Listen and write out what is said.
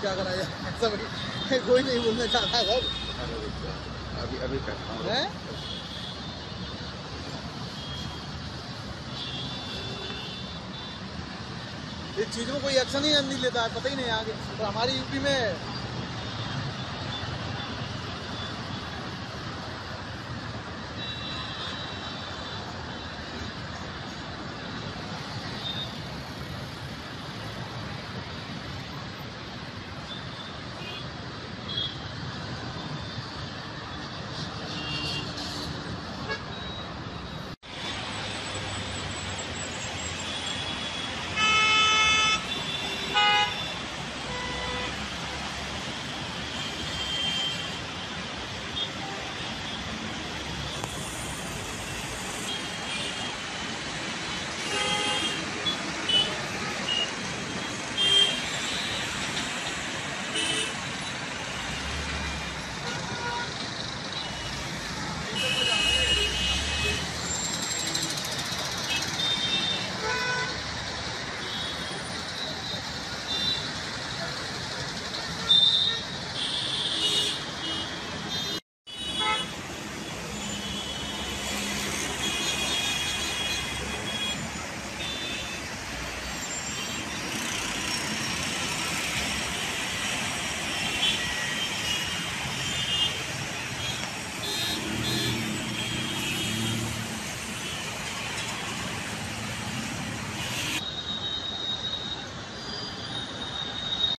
क्या करा जाए, सब कोई नहीं बोलना चाहता सर। अभी अभी करता हूँ। है इस चीज में कोई एक्शन ही नहीं लेता है, पता ही नहीं आगे। तो हमारी यूपी में